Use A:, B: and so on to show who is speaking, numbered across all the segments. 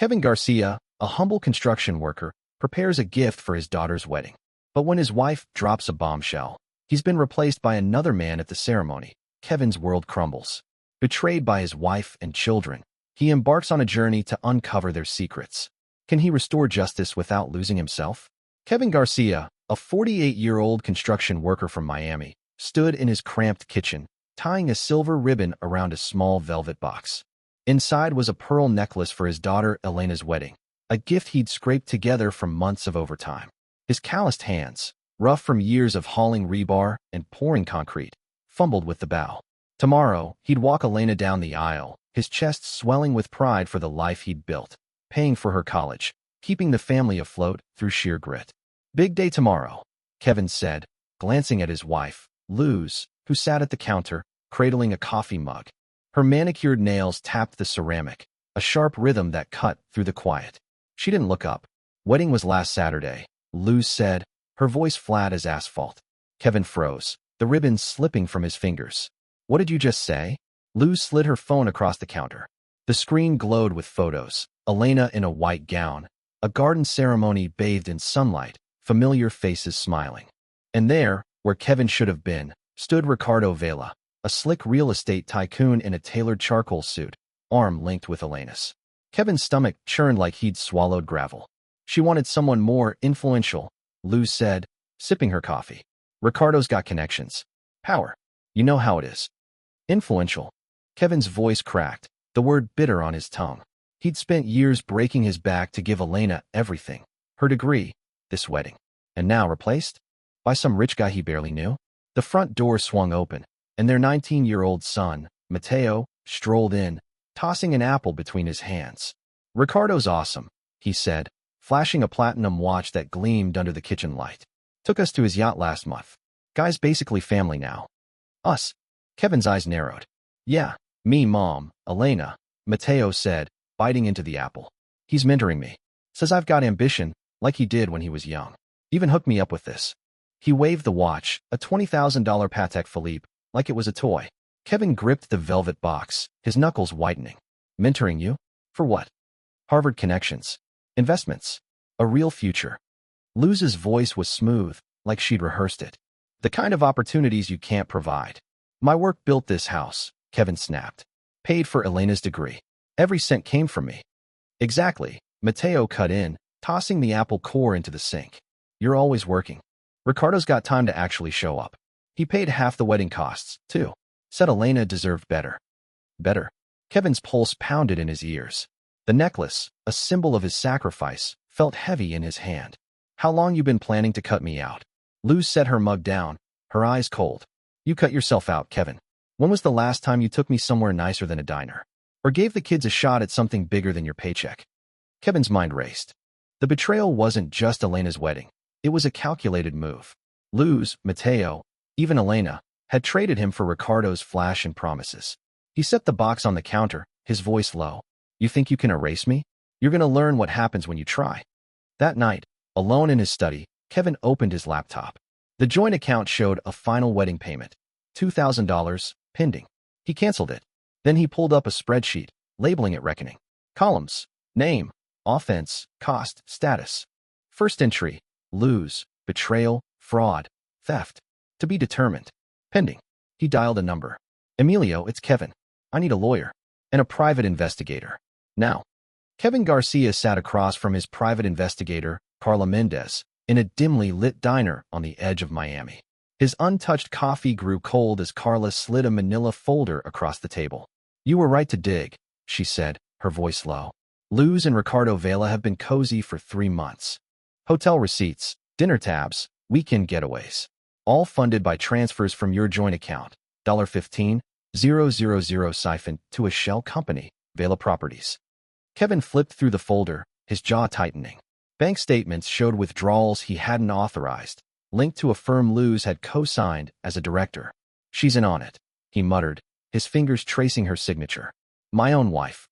A: Kevin Garcia, a humble construction worker, prepares a gift for his daughter's wedding. But when his wife drops a bombshell, he's been replaced by another man at the ceremony. Kevin's world crumbles. Betrayed by his wife and children, he embarks on a journey to uncover their secrets. Can he restore justice without losing himself? Kevin Garcia, a 48-year-old construction worker from Miami, stood in his cramped kitchen, tying a silver ribbon around a small velvet box. Inside was a pearl necklace for his daughter Elena's wedding, a gift he'd scraped together from months of overtime. His calloused hands, rough from years of hauling rebar and pouring concrete, fumbled with the bow. Tomorrow, he'd walk Elena down the aisle, his chest swelling with pride for the life he'd built, paying for her college, keeping the family afloat through sheer grit. Big day tomorrow, Kevin said, glancing at his wife, Luz, who sat at the counter, cradling a coffee mug. Her manicured nails tapped the ceramic, a sharp rhythm that cut through the quiet. She didn't look up. Wedding was last Saturday, Luz said, her voice flat as asphalt. Kevin froze, the ribbon slipping from his fingers. What did you just say? Luz slid her phone across the counter. The screen glowed with photos. Elena in a white gown, a garden ceremony bathed in sunlight, familiar faces smiling. And there, where Kevin should have been, stood Ricardo Vela, a slick real estate tycoon in a tailored charcoal suit, arm linked with Elena's. Kevin's stomach churned like he'd swallowed gravel. She wanted someone more influential, Luz said, sipping her coffee. Ricardo's got connections. Power. You know how it is. Influential. Kevin's voice cracked, the word bitter on his tongue. He'd spent years breaking his back to give Elena everything. Her degree, this wedding. And now replaced? By some rich guy he barely knew? The front door swung open, and their 19-year-old son, Mateo, strolled in, tossing an apple between his hands. Ricardo's awesome, he said, flashing a platinum watch that gleamed under the kitchen light. Took us to his yacht last month. Guy's basically family now. Us. Kevin's eyes narrowed. Yeah, me, Mom, Elena, Mateo said, biting into the apple. He's mentoring me. Says I've got ambition, like he did when he was young. Even hooked me up with this. He waved the watch, a $20,000 Patek Philippe, like it was a toy. Kevin gripped the velvet box, his knuckles whitening. Mentoring you? For what? Harvard connections. Investments. A real future. Luz's voice was smooth, like she'd rehearsed it. The kind of opportunities you can't provide. My work built this house, Kevin snapped. Paid for Elena's degree. Every cent came from me. Exactly, Mateo cut in, tossing the apple core into the sink. You're always working. Ricardo's got time to actually show up. He paid half the wedding costs, too. Said Elena deserved better. Better. Kevin's pulse pounded in his ears. The necklace, a symbol of his sacrifice, felt heavy in his hand. How long you been planning to cut me out? Luz set her mug down, her eyes cold. You cut yourself out, Kevin. When was the last time you took me somewhere nicer than a diner? Or gave the kids a shot at something bigger than your paycheck? Kevin's mind raced. The betrayal wasn't just Elena's wedding. It was a calculated move. Luz, Mateo, even Elena, had traded him for Ricardo's flash and promises. He set the box on the counter, his voice low. You think you can erase me? You're gonna learn what happens when you try. That night, alone in his study, Kevin opened his laptop. The joint account showed a final wedding payment, $2,000, pending. He canceled it. Then he pulled up a spreadsheet, labeling it reckoning. Columns: name, offense, cost, status. First entry: Luz, betrayal, fraud, theft. To be determined. Pending. He dialed a number. Emilio, it's Kevin. I need a lawyer. And a private investigator. Now. Kevin Garcia sat across from his private investigator, Carla Mendez, in a dimly lit diner on the edge of Miami. His untouched coffee grew cold as Carla slid a manila folder across the table. You were right to dig, she said, her voice low. Luz and Ricardo Vela have been cozy for 3 months. Hotel receipts, dinner tabs, weekend getaways. All funded by transfers from your joint account, $15,000 siphoned to a shell company, Vela Properties. Kevin flipped through the folder, his jaw tightening. Bank statements showed withdrawals he hadn't authorized, linked to a firm Luz had co-signed as a director. She's in on it, he muttered, his fingers tracing her signature. My own wife.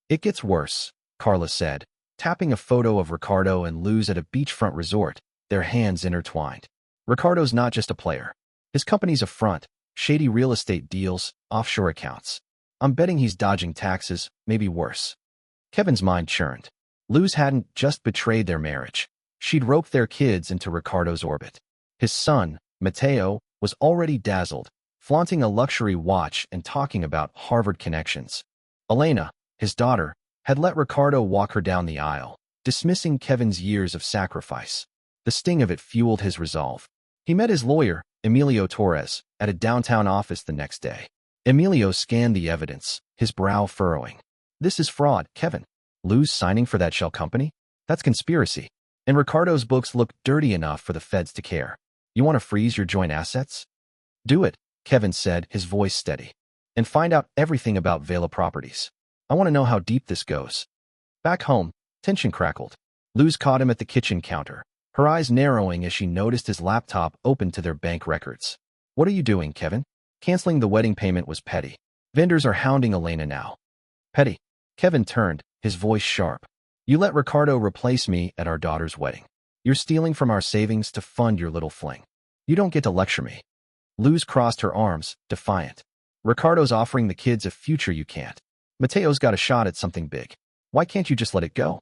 A: It gets worse, Carla said, tapping a photo of Ricardo and Luz at a beachfront resort, their hands intertwined. Ricardo's not just a player. His company's a front, shady real estate deals, offshore accounts. I'm betting he's dodging taxes, maybe worse. Kevin's mind churned. Luz hadn't just betrayed their marriage. She'd roped their kids into Ricardo's orbit. His son, Mateo, was already dazzled, flaunting a luxury watch and talking about Harvard connections. Elena, his daughter, had let Ricardo walk her down the aisle, dismissing Kevin's years of sacrifice. The sting of it fueled his resolve. He met his lawyer, Emilio Torres, at a downtown office the next day. Emilio scanned the evidence, his brow furrowing. "This is fraud, Kevin. Luz signing for that shell company? That's conspiracy. And Ricardo's books look dirty enough for the feds to care. You want to freeze your joint assets? Do it," Kevin said, his voice steady. "And find out everything about Vela Properties. I want to know how deep this goes." Back home, tension crackled. Luz caught him at the kitchen counter, her eyes narrowing as she noticed his laptop open to their bank records. "What are you doing, Kevin?" Canceling the wedding payment was petty. Vendors are hounding Elena now. Petty? Kevin turned, his voice sharp. "You let Ricardo replace me at our daughter's wedding. You're stealing from our savings to fund your little fling. You don't get to lecture me." Luz crossed her arms, defiant. "Ricardo's offering the kids a future you can't. Mateo's got a shot at something big. Why can't you just let it go?"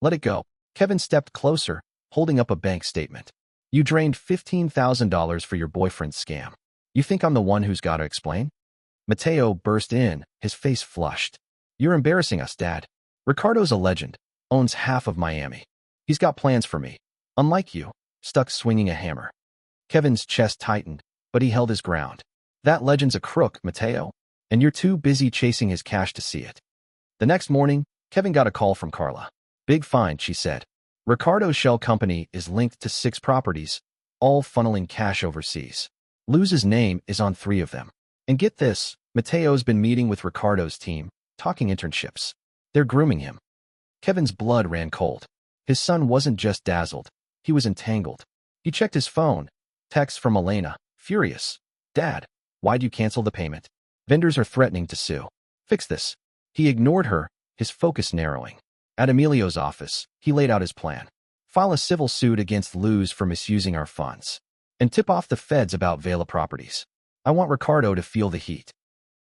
A: "Let it go." Kevin stepped closer, holding up a bank statement. "You drained $15,000 for your boyfriend's scam. You think I'm the one who's got to explain?" Mateo burst in, his face flushed. "You're embarrassing us, Dad. Ricardo's a legend, owns half of Miami. He's got plans for me. Unlike you, stuck swinging a hammer." Kevin's chest tightened, but he held his ground. "That legend's a crook, Mateo, and you're too busy chasing his cash to see it." The next morning, Kevin got a call from Carla. "Big find," she said. "Ricardo's shell company is linked to 6 properties, all funneling cash overseas. Luz's name is on 3 of them. And get this, Mateo's been meeting with Ricardo's team, talking internships. They're grooming him." Kevin's blood ran cold. His son wasn't just dazzled, he was entangled. He checked his phone. Text from Elena, furious. "Dad, why'd you cancel the payment? Vendors are threatening to sue. Fix this." He ignored her, his focus narrowing. At Emilio's office, he laid out his plan. "File a civil suit against Luz for misusing our funds. And tip off the feds about Vela Properties. I want Ricardo to feel the heat."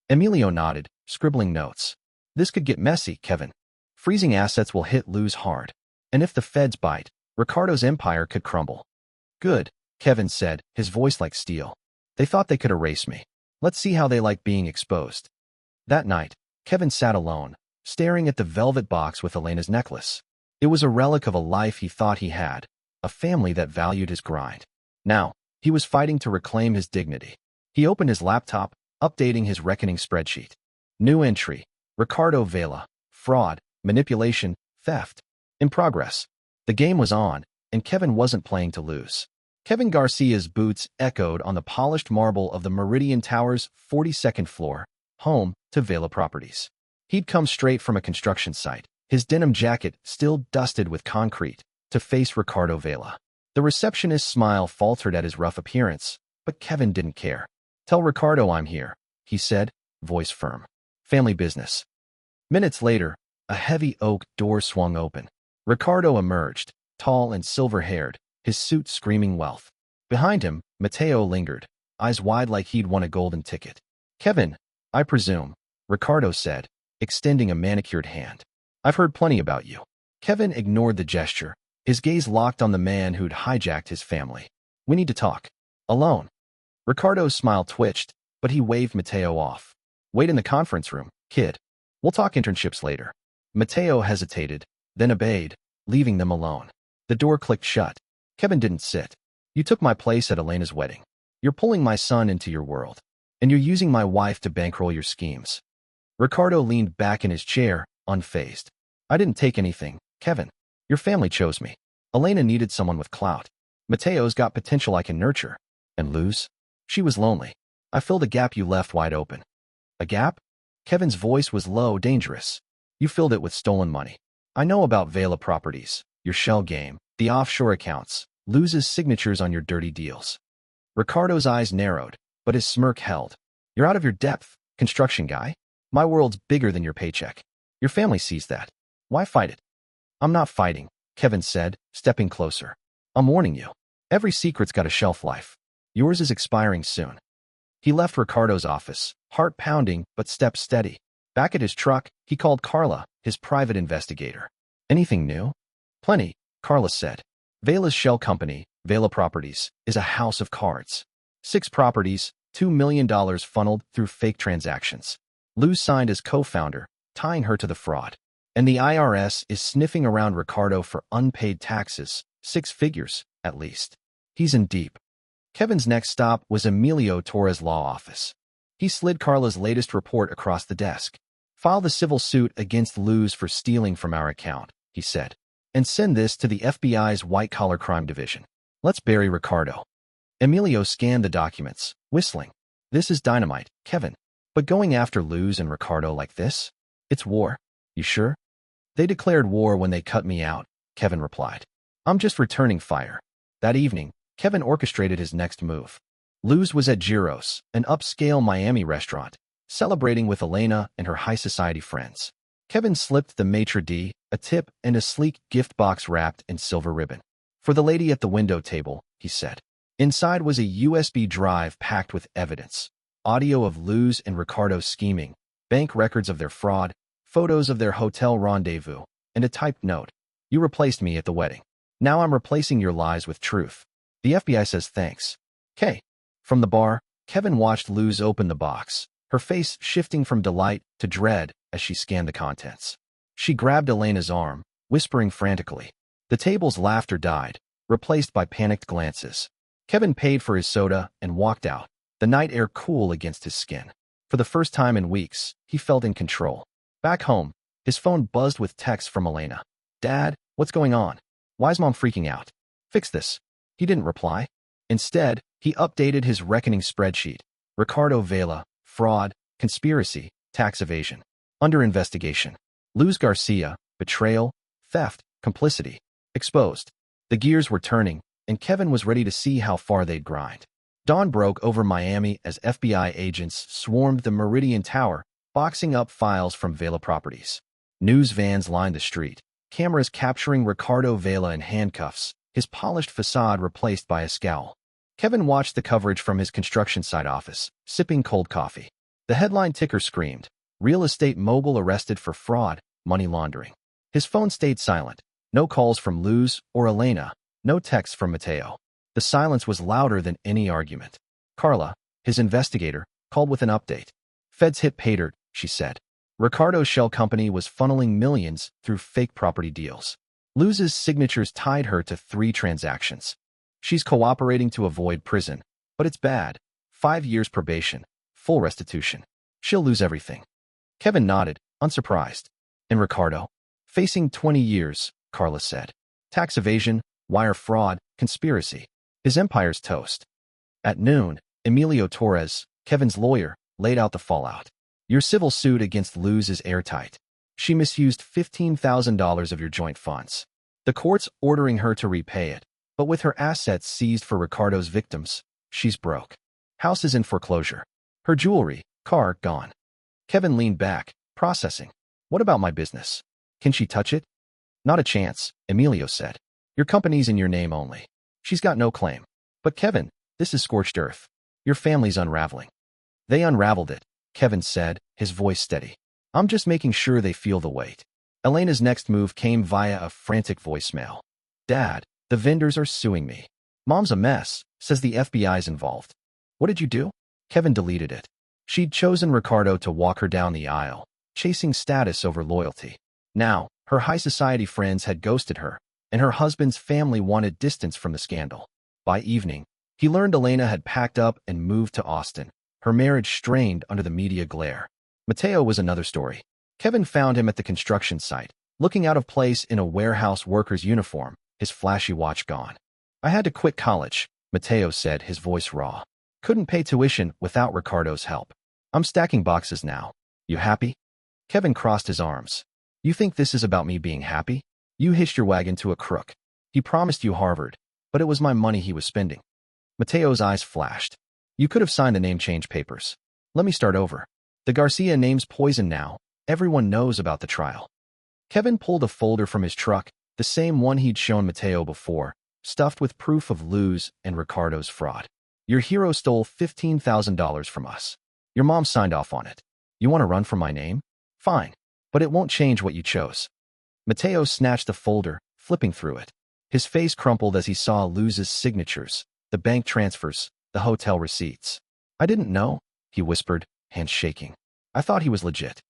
A: Emilio nodded, scribbling notes. "This could get messy, Kevin. Freezing assets will hit Luz hard. And if the feds bite, Ricardo's empire could crumble." "Good," Kevin said, his voice like steel. "They thought they could erase me. Let's see how they like being exposed." That night, Kevin sat alone, staring at the velvet box with Elena's necklace. It was a relic of a life he thought he had, a family that valued his grind. Now, he was fighting to reclaim his dignity. He opened his laptop, updating his reckoning spreadsheet. New entry: Ricardo Vela, fraud, manipulation, theft. In progress. The game was on, and Kevin wasn't playing to lose. Kevin Garcia's boots echoed on the polished marble of the Meridian Tower's 42nd floor, home to Vela Properties. He'd come straight from a construction site, his denim jacket still dusted with concrete, to face Ricardo Vela. The receptionist's smile faltered at his rough appearance, but Kevin didn't care. "Tell Ricardo I'm here," he said, voice firm. "Family business." Minutes later, a heavy oak door swung open. Ricardo emerged, tall and silver-haired, his suit screaming wealth. Behind him, Mateo lingered, eyes wide like he'd won a golden ticket. "Kevin, I presume," Ricardo said, extending a manicured hand. "I've heard plenty about you." Kevin ignored the gesture, his gaze locked on the man who'd hijacked his family. "We need to talk. Alone." Ricardo's smile twitched, but he waved Mateo off. "Wait in the conference room, kid. We'll talk internships later." Mateo hesitated, then obeyed, leaving them alone. The door clicked shut. Kevin didn't sit. "You took my place at Elena's wedding. You're pulling my son into your world. And you're using my wife to bankroll your schemes." Ricardo leaned back in his chair, unfazed. "I didn't take anything, Kevin. Your family chose me. Elena needed someone with clout. Mateo's got potential I can nurture. And Luz? She was lonely. I filled a gap you left wide open." "A gap?" Kevin's voice was low, dangerous. "You filled it with stolen money. I know about Vela Properties, your shell game, the offshore accounts, Luz's signatures on your dirty deals." Ricardo's eyes narrowed, but his smirk held. "You're out of your depth, construction guy. My world's bigger than your paycheck. Your family sees that. Why fight it?" "I'm not fighting," Kevin said, stepping closer. "I'm warning you. Every secret's got a shelf life. Yours is expiring soon." He left Ricardo's office, heart pounding but steps steady. Back at his truck, he called Carla, his private investigator. Anything new? Plenty, Carla said. Vela's shell company, Vela Properties, is a house of cards. 6 properties, $2 million funneled through fake transactions. Luz signed as co-founder, tying her to the fraud. And the IRS is sniffing around Ricardo for unpaid taxes, 6 figures, at least. He's in deep. Kevin's next stop was Emilio Torres' law office. He slid Carla's latest report across the desk. File the civil suit against Luz for stealing from our account, he said. And send this to the FBI's white-collar crime division. Let's bury Ricardo. Emilio scanned the documents, whistling. This is dynamite, Kevin. But going after Luz and Ricardo like this? It's war. You sure? They declared war when they cut me out, Kevin replied. I'm just returning fire. That evening, Kevin orchestrated his next move. Luz was at Giro's, an upscale Miami restaurant, celebrating with Elena and her high society friends. Kevin slipped the maitre d', a tip, and a sleek gift box wrapped in silver ribbon. For the lady at the window table, he said. Inside was a USB drive packed with evidence. Audio of Luz and Ricardo's scheming, bank records of their fraud, photos of their hotel rendezvous, and a typed note. You replaced me at the wedding. Now I'm replacing your lies with truth. The FBI says thanks. K. From the bar, Kevin watched Luz open the box, her face shifting from delight to dread as she scanned the contents. She grabbed Elena's arm, whispering frantically. The table's laughter died, replaced by panicked glances. Kevin paid for his soda and walked out, the night air cool against his skin. For the first time in weeks, he felt in control. Back home, his phone buzzed with texts from Elena. Dad, what's going on? Why's Mom freaking out? Fix this. He didn't reply. Instead, he updated his reckoning spreadsheet. Ricardo Vela, fraud, conspiracy, tax evasion. Under investigation. Luz Garcia, betrayal, theft, complicity. Exposed. The gears were turning, and Kevin was ready to see how far they'd grind. Dawn broke over Miami as FBI agents swarmed the Meridian Tower, boxing up files from Vela Properties. News vans lined the street, cameras capturing Ricardo Vela in handcuffs, his polished facade replaced by a scowl. Kevin watched the coverage from his construction site office, sipping cold coffee. The headline ticker screamed, "Real estate mogul arrested for fraud, money laundering." His phone stayed silent. No calls from Luz or Elena, no texts from Mateo. The silence was louder than any argument. Carla, his investigator, called with an update. Feds hit pay dirt, she said. Ricardo's shell company was funneling millions through fake property deals. Luz's signatures tied her to 3 transactions. She's cooperating to avoid prison, but it's bad. 5 years probation, full restitution. She'll lose everything. Kevin nodded, unsurprised. And Ricardo? Facing 20 years, Carla said. Tax evasion, wire fraud, conspiracy. His empire's toast. At noon, Emilio Torres, Kevin's lawyer, laid out the fallout. Your civil suit against Luz is airtight. She misused $15,000 of your joint funds. The court's ordering her to repay it, but with her assets seized for Ricardo's victims, she's broke. House is in foreclosure. Her jewelry, car, gone. Kevin leaned back, processing. What about my business? Can she touch it? Not a chance, Emilio said. Your company's in your name only. She's got no claim. But Kevin, this is scorched earth. Your family's unraveling. They unraveled it, Kevin said, his voice steady. I'm just making sure they feel the weight. Elena's next move came via a frantic voicemail. Dad, the vendors are suing me. Mom's a mess, says the FBI's involved. What did you do? Kevin deleted it. She'd chosen Ricardo to walk her down the aisle, chasing status over loyalty. Now, her high society friends had ghosted her, and her husband's family wanted distance from the scandal. By evening, he learned Elena had packed up and moved to Austin, her marriage strained under the media glare. Mateo was another story. Kevin found him at the construction site, looking out of place in a warehouse worker's uniform, his flashy watch gone. I had to quit college, Mateo said, his voice raw. Couldn't pay tuition without Ricardo's help. I'm stacking boxes now. You happy? Kevin crossed his arms. You think this is about me being happy? You hitched your wagon to a crook. He promised you Harvard, but it was my money he was spending. Mateo's eyes flashed. You could have signed the name change papers. Let me start over. The Garcia name's poison now. Everyone knows about the trial. Kevin pulled a folder from his truck, the same one he'd shown Mateo before, stuffed with proof of Luz and Ricardo's fraud. Your hero stole $15,000 from us. Your mom signed off on it. You want to run from my name? Fine, but it won't change what you chose. Mateo snatched the folder, flipping through it. His face crumpled as he saw Luz's signatures, the bank transfers, the hotel receipts. I didn't know, he whispered, hands shaking. I thought he was legit.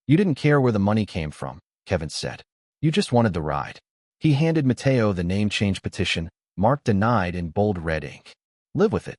A: You didn't care where the money came from, Kevin said. You just wanted the ride. He handed Mateo the name change petition, marked denied in bold red ink. Live with it.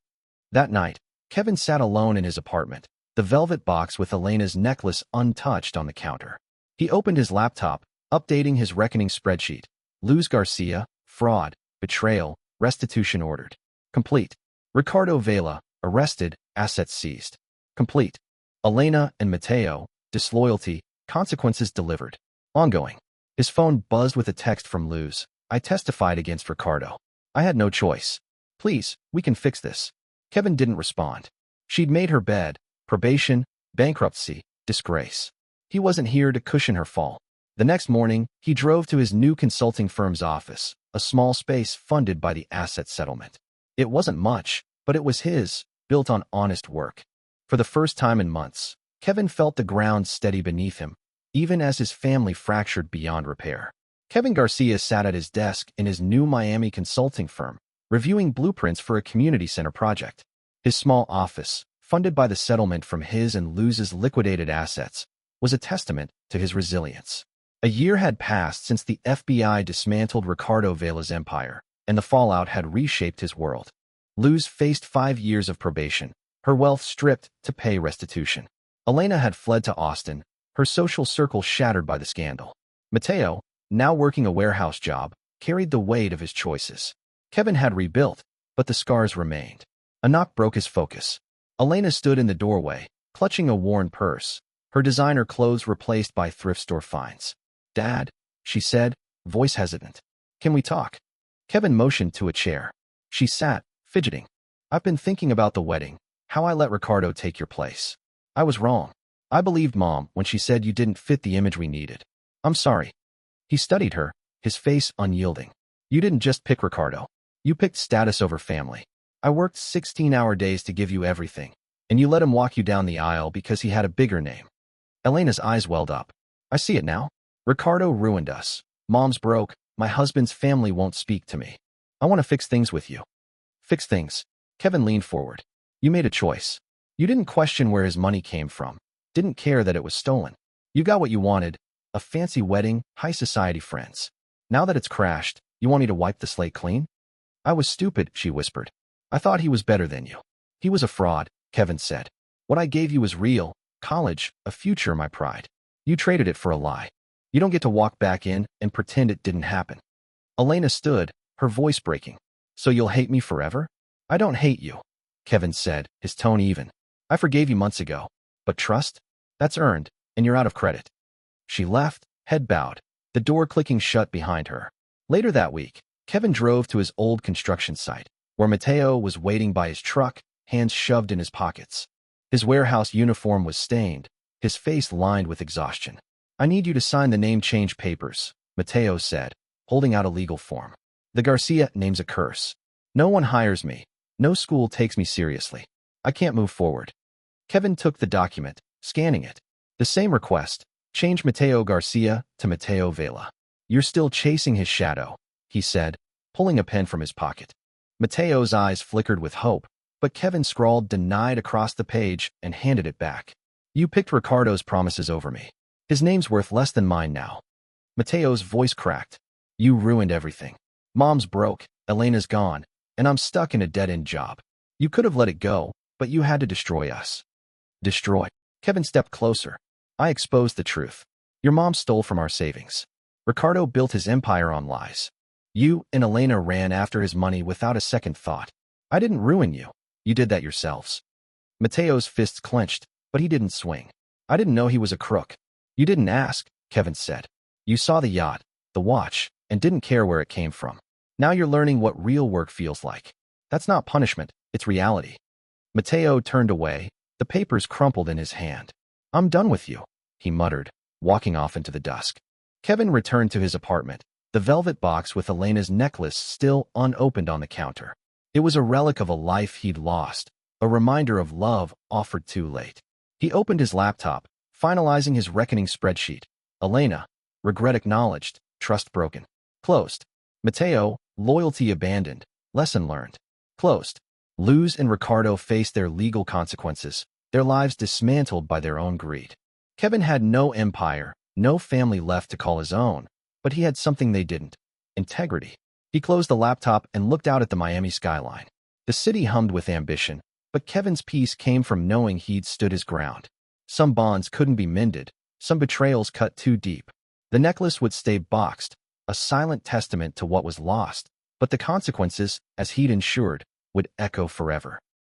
A: That night, Kevin sat alone in his apartment, the velvet box with Elena's necklace untouched on the counter. He opened his laptop, updating his reckoning spreadsheet. Luz Garcia, fraud, betrayal, restitution ordered. Complete. Ricardo Vela, arrested, assets seized. Complete. Elena and Mateo, disloyalty, consequences delivered. Ongoing. His phone buzzed with a text from Luz. I testified against Ricardo. I had no choice. Please, we can fix this. Kevin didn't respond. She'd made her bed, probation, bankruptcy, disgrace. He wasn't here to cushion her fall. The next morning, he drove to his new consulting firm's office, a small space funded by the asset settlement. It wasn't much, but it was his, built on honest work. For the first time in months, Kevin felt the ground steady beneath him, even as his family fractured beyond repair. Kevin Garcia sat at his desk in his new Miami consulting firm, reviewing blueprints for a community center project. His small office, funded by the settlement from his and Luz's liquidated assets, was a testament to his resilience. A year had passed since the FBI dismantled Ricardo Vela's empire, and the fallout had reshaped his world. Luz faced 5 years of probation, her wealth stripped to pay restitution. Elena had fled to Austin, her social circle shattered by the scandal. Mateo, now working a warehouse job, carried the weight of his choices. Kevin had rebuilt, but the scars remained. A knock broke his focus. Elena stood in the doorway, clutching a worn purse, her designer clothes replaced by thrift store finds. Dad, she said, voice hesitant. Can we talk? Kevin motioned to a chair. She sat, fidgeting. I've been thinking about the wedding, how I let Ricardo take your place. I was wrong. I believed Mom when she said you didn't fit the image we needed. I'm sorry. He studied her, his face unyielding. You didn't just pick Ricardo. You picked status over family. I worked 16-hour days to give you everything, and you let him walk you down the aisle because he had a bigger name. Elena's eyes welled up. I see it now. Ricardo ruined us. Mom's broke. My husband's family won't speak to me. I want to fix things with you. Fix things. Kevin leaned forward. You made a choice. You didn't question where his money came from. Didn't care that it was stolen. You got what you wanted. A fancy wedding, high society friends. Now that it's crashed, you want me to wipe the slate clean? I was stupid, she whispered. I thought he was better than you. He was a fraud, Kevin said. What I gave you was real, college, a future, my pride. You traded it for a lie. You don't get to walk back in and pretend it didn't happen. Elena stood, her voice breaking. So you'll hate me forever? I don't hate you, Kevin said, his tone even. I forgave you months ago. But trust? That's earned, and you're out of credit. She left, head bowed, the door clicking shut behind her. Later that week, Kevin drove to his old construction site, where Mateo was waiting by his truck, hands shoved in his pockets. His warehouse uniform was stained, his face lined with exhaustion. I need you to sign the name change papers, Mateo said, holding out a legal form. The Garcia name's a curse. No one hires me. No school takes me seriously. I can't move forward. Kevin took the document, scanning it. The same request. Change Mateo Garcia to Mateo Vela. You're still chasing his shadow, he said, pulling a pen from his pocket. Mateo's eyes flickered with hope, but Kevin scrawled denied across the page and handed it back. You picked Ricardo's promises over me. His name's worth less than mine now. Mateo's voice cracked. You ruined everything. Mom's broke, Elena's gone, and I'm stuck in a dead-end job. You could have let it go, but you had to destroy us. Destroy. Kevin stepped closer. I exposed the truth. Your mom stole from our savings. Ricardo built his empire on lies. You and Elena ran after his money without a second thought. I didn't ruin you. You did that yourselves. Mateo's fists clenched, but he didn't swing. I didn't know he was a crook. You didn't ask, Kevin said. You saw the yacht, the watch, and didn't care where it came from. Now you're learning what real work feels like. That's not punishment, it's reality. Mateo turned away, the papers crumpled in his hand. I'm done with you, he muttered, walking off into the dusk. Kevin returned to his apartment, the velvet box with Elena's necklace still unopened on the counter. It was a relic of a life he'd lost, a reminder of love offered too late. He opened his laptop, Finalizing his reckoning spreadsheet. Elena, regret acknowledged, trust broken. Closed. Mateo, loyalty abandoned, lesson learned. Closed. Luz and Ricardo faced their legal consequences, their lives dismantled by their own greed. Kevin had no empire, no family left to call his own, but he had something they didn't: integrity. He closed the laptop and looked out at the Miami skyline. The city hummed with ambition, but Kevin's peace came from knowing he'd stood his ground. Some bonds couldn't be mended, some betrayals cut too deep. The necklace would stay boxed, a silent testament to what was lost, but the consequences, as he'd ensured, would echo forever.